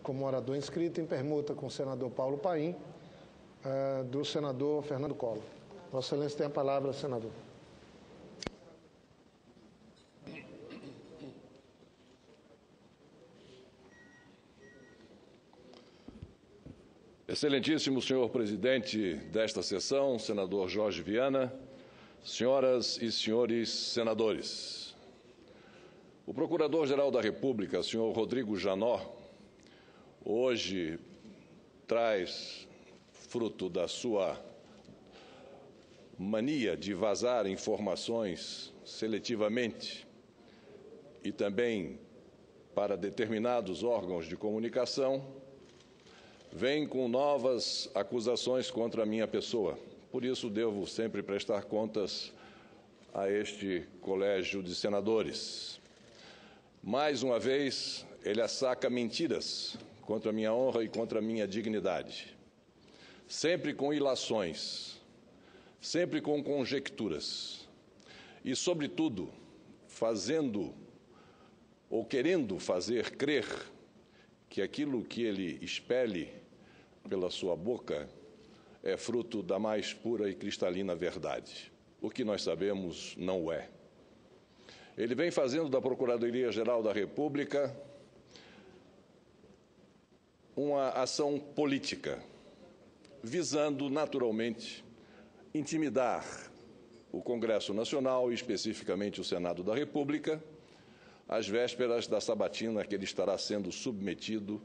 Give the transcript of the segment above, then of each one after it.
como orador inscrito em permuta com o senador Paulo Paim, do senador Fernando Collor. Vossa Excelência tem a palavra, senador. Excelentíssimo senhor presidente desta sessão, senador Jorge Viana, senhoras e senhores senadores. O Procurador-Geral da República, senhor Rodrigo Janot, hoje traz, fruto da sua mania de vazar informações seletivamente e também para determinados órgãos de comunicação, vem com novas acusações contra a minha pessoa. Por isso, devo sempre prestar contas a este colégio de senadores. Mais uma vez, ele assaca mentiras contra a minha honra e contra a minha dignidade. Sempre com ilações, sempre com conjecturas e, sobretudo, fazendo ou querendo fazer crer que aquilo que ele expele pela sua boca é fruto da mais pura e cristalina verdade. O que nós sabemos não é. Ele vem fazendo da Procuradoria-Geral da República uma ação política, visando, naturalmente, intimidar o Congresso Nacional, e especificamente o Senado da República, às vésperas da sabatina que ele estará sendo submetido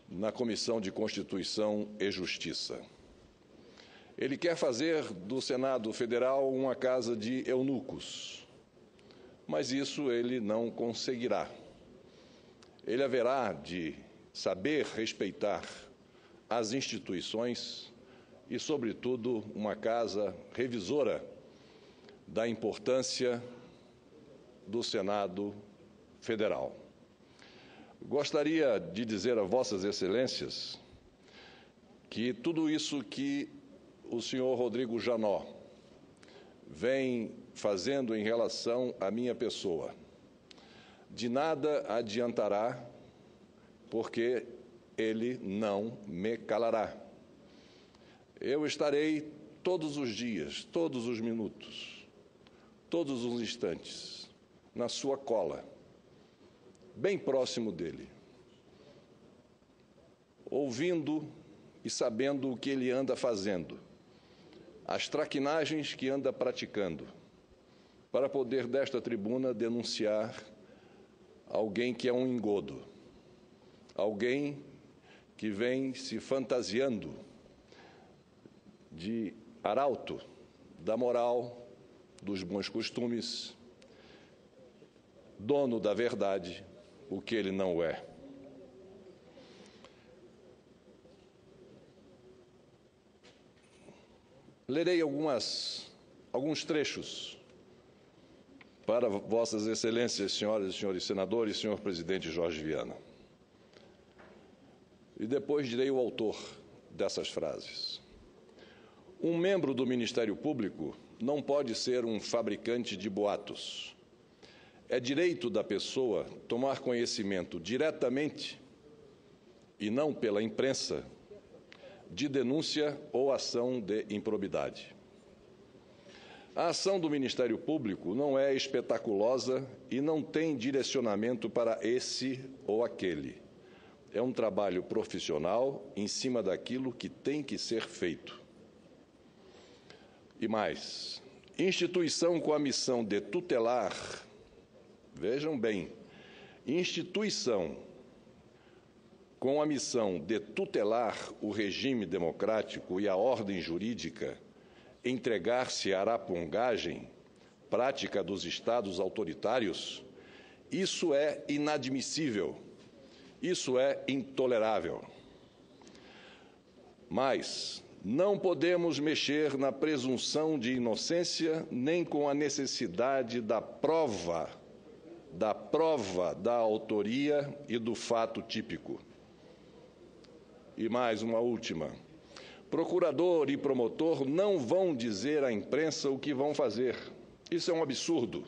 na Comissão de Constituição e Justiça. Ele quer fazer do Senado Federal uma casa de eunucos, mas isso ele não conseguirá. Ele haverá de saber respeitar as instituições e, sobretudo, uma casa revisora da importância do Senado Federal. Gostaria de dizer a Vossas Excelências que tudo isso que o senhor Rodrigo Janot vem fazendo em relação à minha pessoa de nada adiantará, porque ele não me calará. Eu estarei todos os dias, todos os minutos, todos os instantes na sua cola, bem próximo dele, ouvindo e sabendo o que ele anda fazendo, as traquinagens que anda praticando, para poder desta tribuna denunciar alguém que é um engodo, alguém que vem se fantasiando de arauto da moral, dos bons costumes, dono da verdade, o que ele não é. Lerei alguns trechos para Vossas Excelências, senhoras e senhores senadores, senhor presidente Jorge Viana. E depois direi o autor dessas frases. Um membro do Ministério Público não pode ser um fabricante de boatos. É direito da pessoa tomar conhecimento diretamente, e não pela imprensa, de denúncia ou ação de improbidade. A ação do Ministério Público não é espetaculosa e não tem direcionamento para esse ou aquele. É um trabalho profissional em cima daquilo que tem que ser feito. E mais, instituição com a missão de tutelar, vejam bem, instituição com a missão de tutelar o regime democrático e a ordem jurídica, entregar-se à arapongagem, prática dos Estados autoritários, isso é inadmissível, isso é intolerável. Mas não podemos mexer na presunção de inocência nem com a necessidade da prova da autoria e do fato típico. E mais uma última. Procurador e promotor não vão dizer à imprensa o que vão fazer. Isso é um absurdo.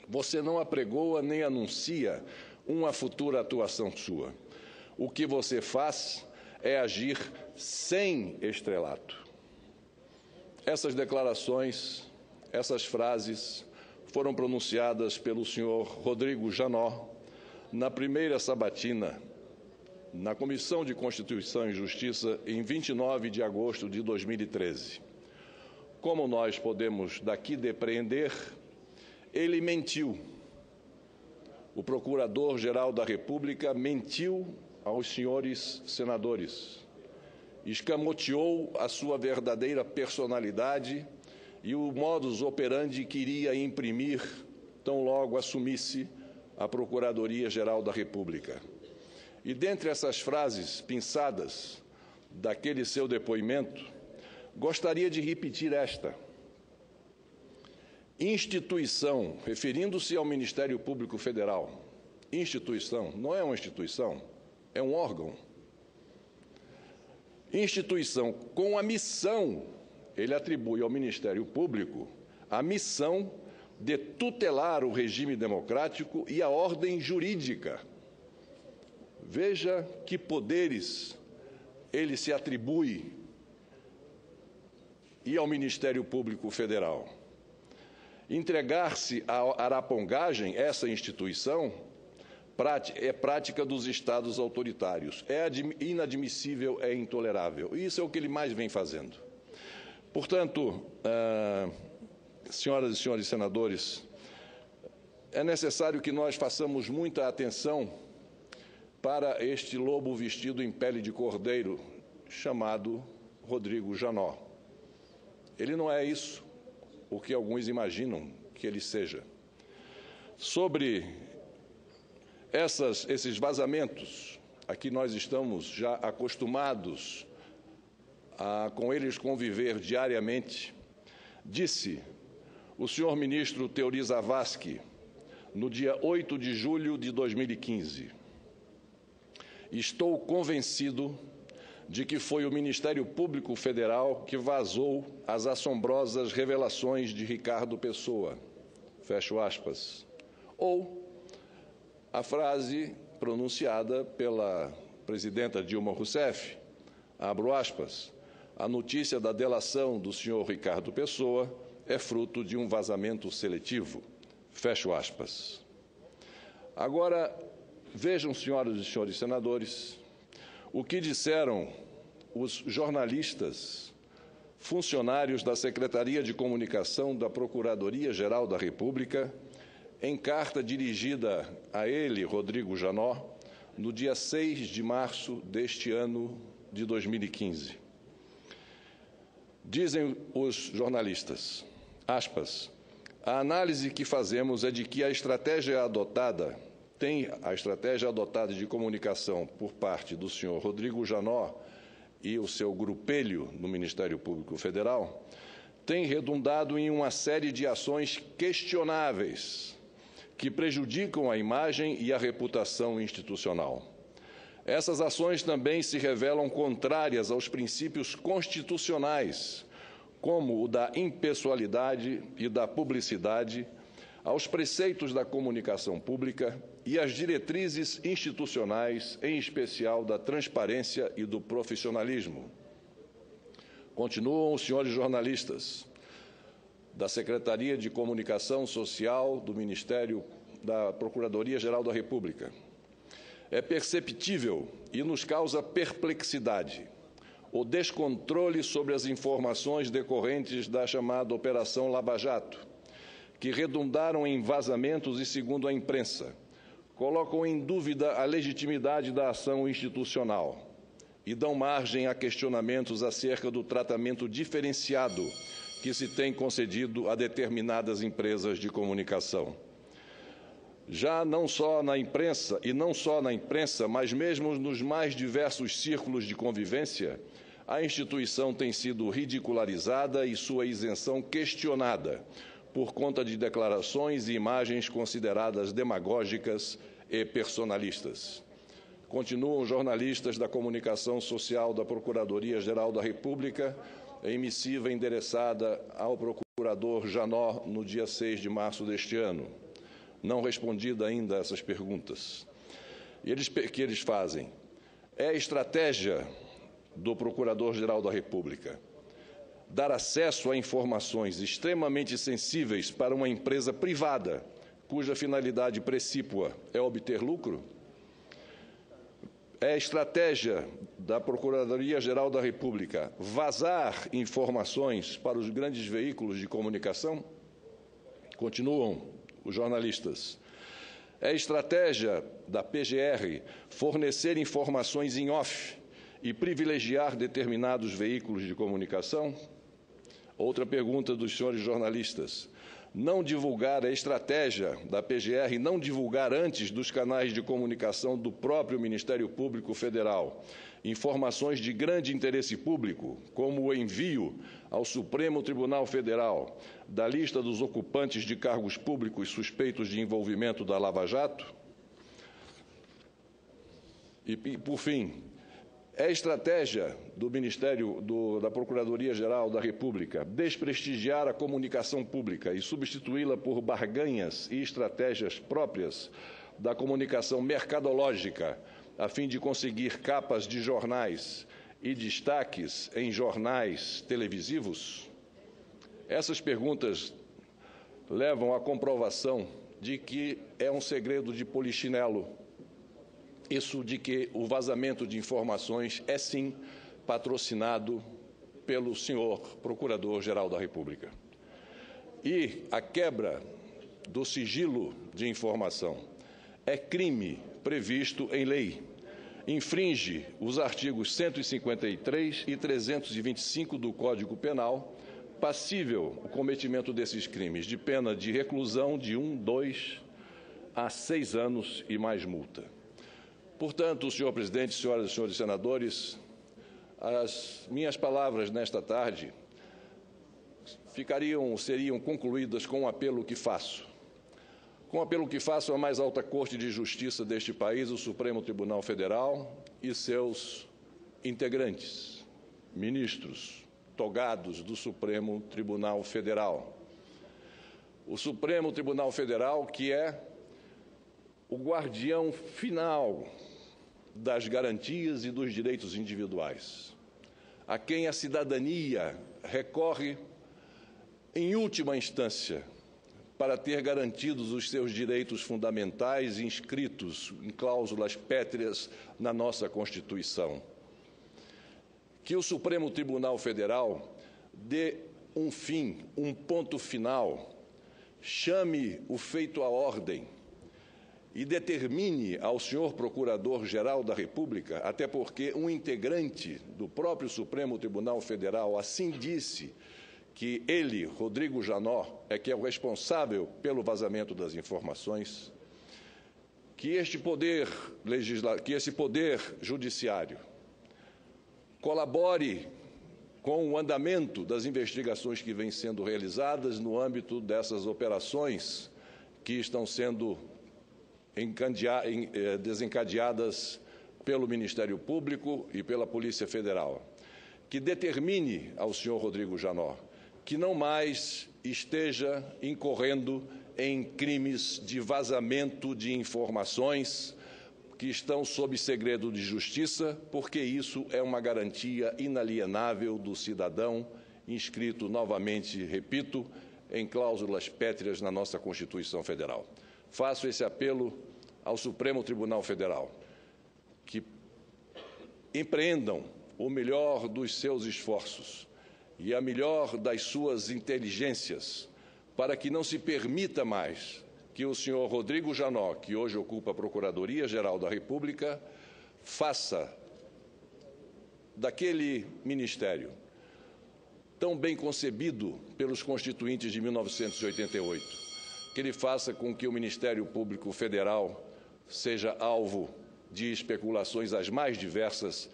Você não apregoa nem anuncia uma futura atuação sua. o que você faz é agir sem estrelato. Essas declarações, essas frases foram pronunciadas pelo senhor Rodrigo Janot na primeira sabatina na Comissão de Constituição e Justiça em 29 de agosto de 2013. Como nós podemos daqui depreender, ele mentiu. O Procurador-Geral da República mentiu aos senhores senadores, escamoteou a sua verdadeira personalidade e o modus operandi que iria imprimir tão logo assumisse a Procuradoria-Geral da República. E dentre essas frases pinçadas daquele seu depoimento, gostaria de repetir esta. Instituição, referindo-se ao Ministério Público Federal, instituição, não é uma instituição, é um órgão. Instituição com a missão, ele atribui ao Ministério Público a missão de tutelar o regime democrático e a ordem jurídica. Veja que poderes ele se atribui e ao Ministério Público Federal. Entregar-se à arapongagem, essa instituição, é prática dos Estados autoritários. É inadmissível, é intolerável. E isso é o que ele mais vem fazendo. Portanto, senhoras e senhores senadores, é necessário que nós façamos muita atenção para este lobo vestido em pele de cordeiro, chamado Rodrigo Janot. Ele não é isso o que alguns imaginam que ele seja. Sobre esses vazamentos, a que nós estamos já acostumados a com eles conviver diariamente, disse o senhor ministro Teori Zavascki, no dia 8 de julho de 2015, estou convencido de que foi o Ministério Público Federal que vazou as assombrosas revelações de Ricardo Pessoa, fecho aspas, ou a frase pronunciada pela presidenta Dilma Rousseff, abro aspas, a notícia da delação do senhor Ricardo Pessoa é fruto de um vazamento seletivo, fecho aspas. Agora, vejam, senhoras e senhores senadores, o que disseram os jornalistas, funcionários da Secretaria de Comunicação da Procuradoria-Geral da República, em carta dirigida a ele, Rodrigo Janot, no dia 6 de março deste ano de 2015. Dizem os jornalistas, aspas, a análise que fazemos é de que a estratégia adotada de comunicação por parte do senhor Rodrigo Janot e o seu grupelho no Ministério Público Federal tem redundado em uma série de ações questionáveis que prejudicam a imagem e a reputação institucional. Essas ações também se revelam contrárias aos princípios constitucionais, como o da impessoalidade e da publicidade, aos preceitos da comunicação pública e às diretrizes institucionais, em especial da transparência e do profissionalismo. Continuam os senhores jornalistas da Secretaria de Comunicação Social do Ministério da Procuradoria-Geral da República. É perceptível e nos causa perplexidade o descontrole sobre as informações decorrentes da chamada Operação Lava Jato, que redundaram em vazamentos e, segundo a imprensa, colocam em dúvida a legitimidade da ação institucional e dão margem a questionamentos acerca do tratamento diferenciado que se tem concedido a determinadas empresas de comunicação. Já não só na imprensa, mas mesmo nos mais diversos círculos de convivência, a instituição tem sido ridicularizada e sua isenção questionada, por conta de declarações e imagens consideradas demagógicas e personalistas. Continuam jornalistas da comunicação social da Procuradoria-Geral da República em missiva endereçada ao procurador Janot no dia 6 de março deste ano. Não respondida ainda a essas perguntas. Que eles fazem. É a estratégia do Procurador-Geral da República dar acesso a informações extremamente sensíveis para uma empresa privada, cuja finalidade precípua é obter lucro? É a estratégia da Procuradoria-Geral da República vazar informações para os grandes veículos de comunicação? Continuam os jornalistas. É a estratégia da PGR fornecer informações em off e privilegiar determinados veículos de comunicação? Outra pergunta dos senhores jornalistas. Não divulgar a estratégia da PGR, não divulgar antes dos canais de comunicação do próprio Ministério Público Federal informações de grande interesse público, como o envio ao Supremo Tribunal Federal da lista dos ocupantes de cargos públicos suspeitos de envolvimento da Lava Jato? E por fim, é estratégia do da Procuradoria-Geral da República desprestigiar a comunicação pública e substituí-la por barganhas e estratégias próprias da comunicação mercadológica, a fim de conseguir capas de jornais e destaques em jornais televisivos? Essas perguntas levam à comprovação de que é um segredo de polichinelo isso de que o vazamento de informações é, sim, patrocinado pelo senhor Procurador-Geral da República. E a quebra do sigilo de informação é crime previsto em lei. Infringe os artigos 153 e 325 do Código Penal, passível o cometimento desses crimes de pena de reclusão de 1, 2 a 6 anos e mais multa. Portanto, senhor presidente, senhoras e senhores senadores, as minhas palavras nesta tarde seriam concluídas com um apelo que faço. Com um apelo que faço à mais alta Corte de Justiça deste país, o Supremo Tribunal Federal e seus integrantes, ministros, togados do Supremo Tribunal Federal. O Supremo Tribunal Federal, que é o guardião final das garantias e dos direitos individuais, a quem a cidadania recorre em última instância para ter garantidos os seus direitos fundamentais inscritos em cláusulas pétreas na nossa Constituição. Que o Supremo Tribunal Federal dê um fim, um ponto final, chame o feito à ordem e determine ao senhor Procurador-Geral da República, até porque um integrante do próprio Supremo Tribunal Federal assim disse que ele, Rodrigo Janot, que é o responsável pelo vazamento das informações, que esse poder judiciário colabore com o andamento das investigações que vêm sendo realizadas no âmbito dessas operações que estão sendo desencadeadas pelo Ministério Público e pela Polícia Federal, que determine ao senhor Rodrigo Janot que não mais esteja incorrendo em crimes de vazamento de informações que estão sob segredo de justiça, porque isso é uma garantia inalienável do cidadão inscrito novamente, repito, em cláusulas pétreas na nossa Constituição Federal. Faço esse apelo ao Supremo Tribunal Federal, que empreendam o melhor dos seus esforços e a melhor das suas inteligências para que não se permita mais que o senhor Rodrigo Janot, que hoje ocupa a Procuradoria-Geral da República, faça daquele ministério tão bem concebido pelos constituintes de 1988, que ele faça com que o Ministério Público Federal seja alvo de especulações as mais diversas,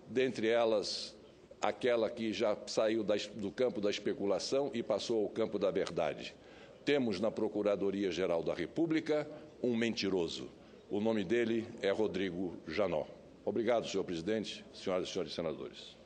dentre elas aquela que já saiu do campo da especulação e passou ao campo da verdade. Temos na Procuradoria-Geral da República um mentiroso. O nome dele é Rodrigo Janot. Obrigado, senhor presidente, senhoras e senhores senadores.